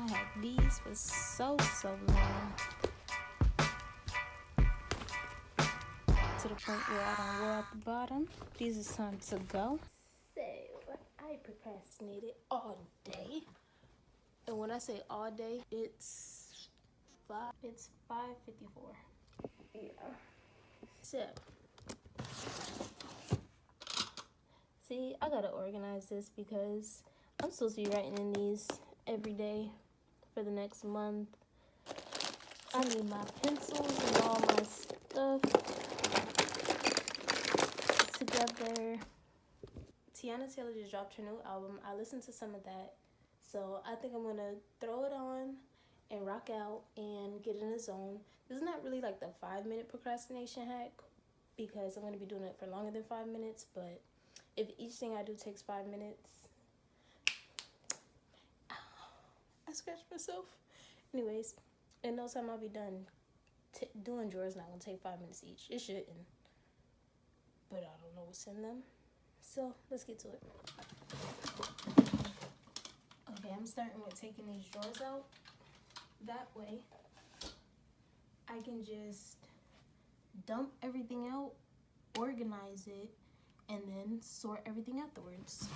I had these for so long, to the point where I don't wear at the bottom. These is time to go. So I procrastinated all day, and when I say all day, it's 5:54. Yeah. So see, I gotta organize this because I'm supposed to be writing in these every day for the next month. I need my pencils and all my stuff together. Tiana Taylor just dropped her new album. I listened to some of that, so I think I'm gonna throw it on and rock out and get in the zone. This is not really like the 5-minute procrastination hack because I'm gonna be doing it for longer than 5 minutes, but if each thing I do takes 5 minutes, I scratched myself. Anyways, in no time I'll be done. Doing drawers not gonna take 5 minutes each. It shouldn't, but I don't know what's in them. So let's get to it. Okay, I'm starting with taking these drawers out. That way, I can just dump everything out, organize it, and then sort everything afterwards.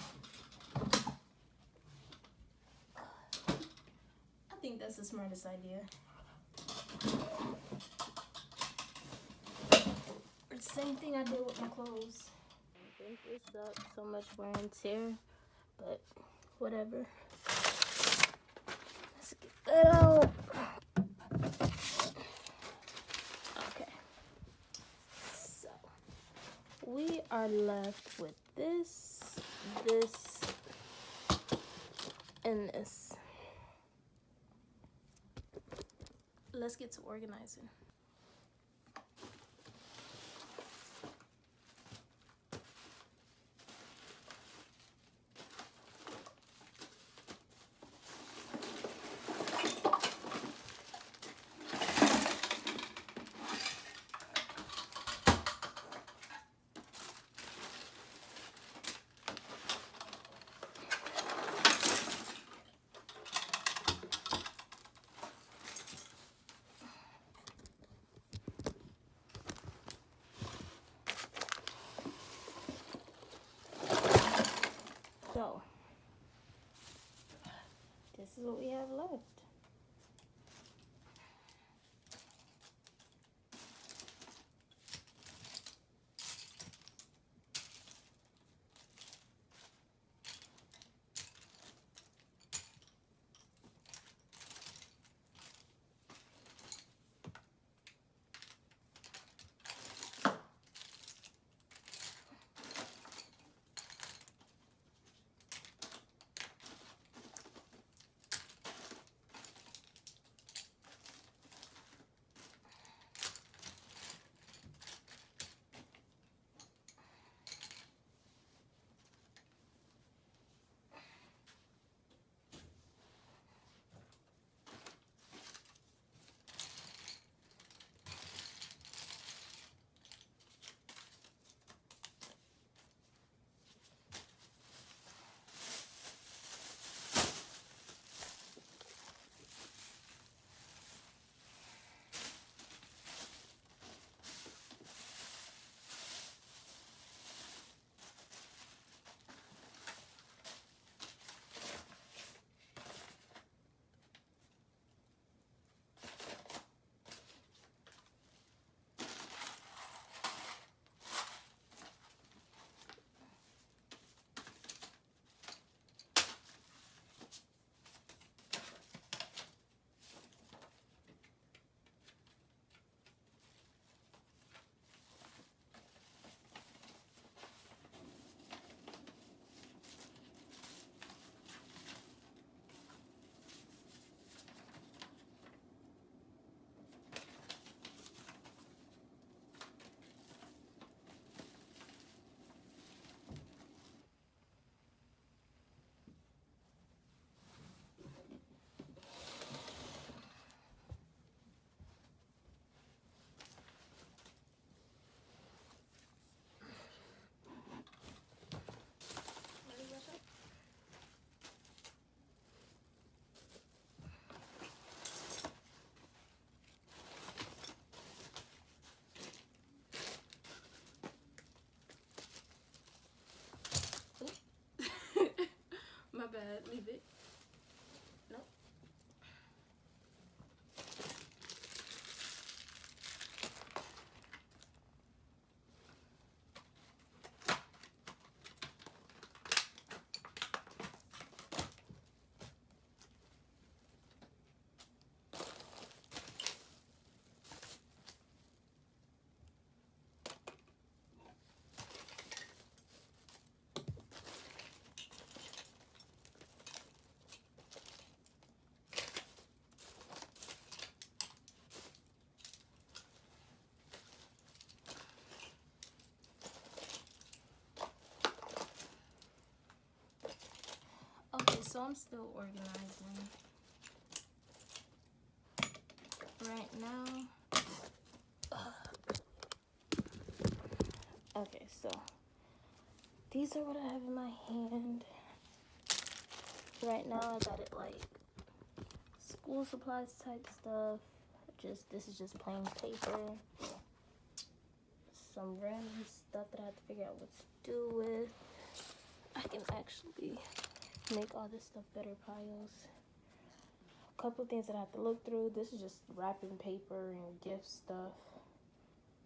I think that's the smartest idea. It's the same thing I did with my clothes. I think this up so much wear and tear, but whatever. Let's get that out. Okay. So we are left with this, and this. Let's get to organizing. So, this is what we have left. So I'm still organizing right now. Okay, so these are what I have in my hand. Right now I got it like school supplies type stuff. This is just plain paper. Some random stuff that I have to figure out what to do with. I can actually make all this stuff better piles. A couple of things that I have to look through. This is just wrapping paper and gift stuff.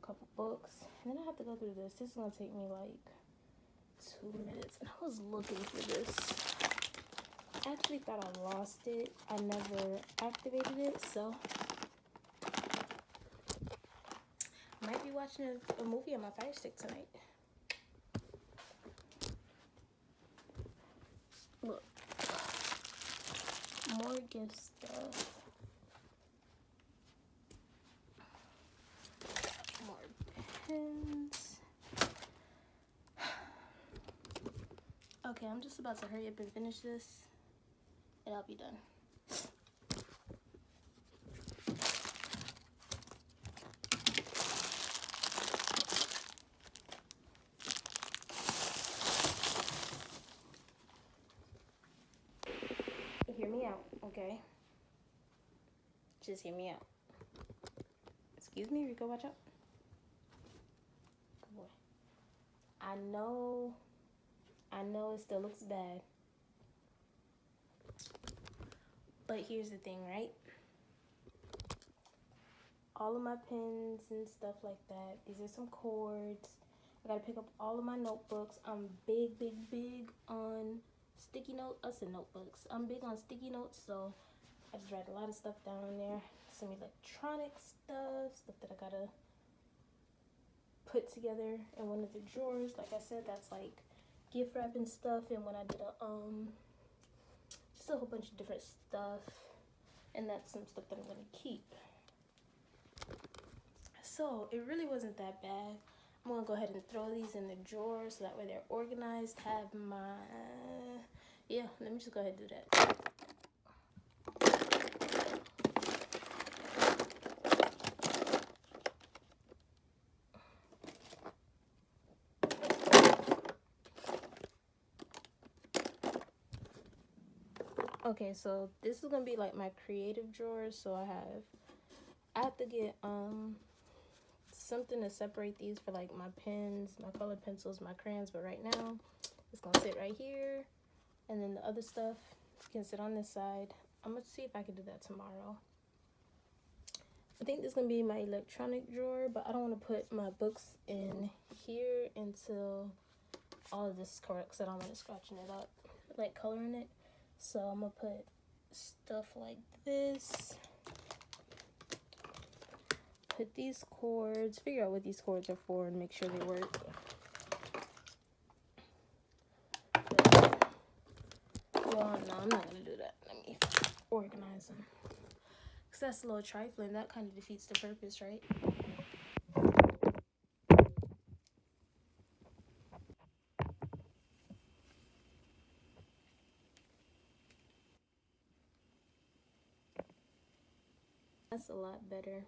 A couple books. And then I have to go through this. This is gonna take me like 2 minutes. And I was looking for this. I actually thought I lost it. I never activated it, so I might be watching a movie on my Fire Stick tonight. Look, more gift stuff. More pens. Okay, I'm just about to hurry up and finish this, and I'll be done. Hear me out, okay? Just hear me out. Excuse me, Rico, watch out. Good boy. I know it still looks bad. But here's the thing, right? All of my pens and stuff like that. These are some cords. I gotta pick up all of my notebooks. I'm big on sticky notes. I said notebooks. I'm big on sticky notes, so I just write a lot of stuff down in there. Some electronic stuff that I gotta put together in one of the drawers. Like I said, that's like gift wrapping stuff, and when I did just a whole bunch of different stuff, and that's some stuff that I'm gonna keep. So it really wasn't that bad. I'm gonna go ahead and throw these in the drawer so that way they're organized. Have my let me just go ahead and do that. Okay, so this is gonna be like my creative drawers. So I have to get something to separate these for like my pens, my colored pencils, my crayons, but right now it's gonna sit right here, and then the other stuff can sit on this side. I'm gonna see if I can do that tomorrow. I think this is gonna be my electronic drawer, but I don't want to put my books in here until all of this is correct, because I don't want it scratching it up, like coloring it. So I'm gonna put stuff like this. Put these cords, figure out what these cords are for and make sure they work. Well, no, I'm not gonna do that. Let me organize them. Because that's a little trifling. That kind of defeats the purpose, right? That's a lot better.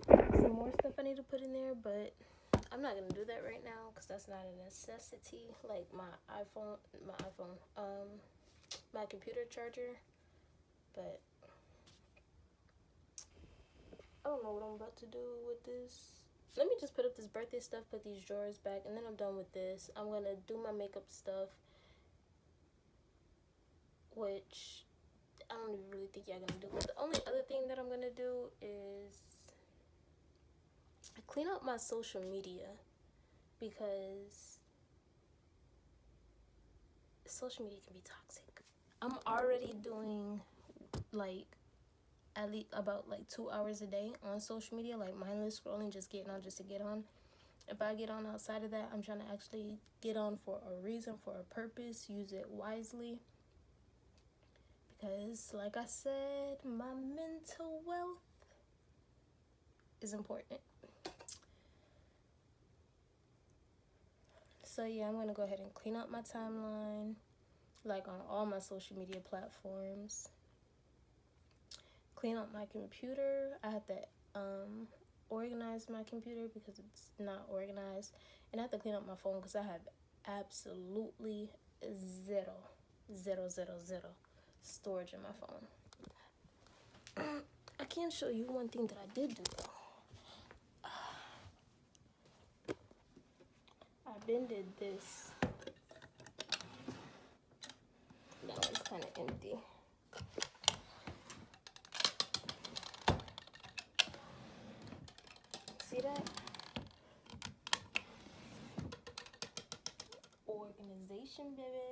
Some more stuff I need to put in there, but I'm not gonna do that right now because that's not a necessity. Like my computer charger. But I don't know what I'm about to do with this. Let me just put up this birthday stuff, put these drawers back, and then I'm done with this. I'm gonna do my makeup stuff, which I don't even really think y'all gonna do. But the only other thing that I'm gonna do is clean up my social media, because social media can be toxic. I'm already doing like at least about like 2 hours a day on social media, like mindless scrolling, just getting on just to get on. If I get on outside of that, I'm trying to actually get on for a reason, for a purpose, use it wisely. Because like I said, my mental wealth is important. So yeah, I'm gonna go ahead and clean up my timeline, like on all my social media platforms. Clean up my computer. I have to organize my computer because it's not organized, and I have to clean up my phone because I have absolutely zero storage in my phone. I can show you one thing that I did do though. I been did this. That one's kind of empty. See that? Organization, baby.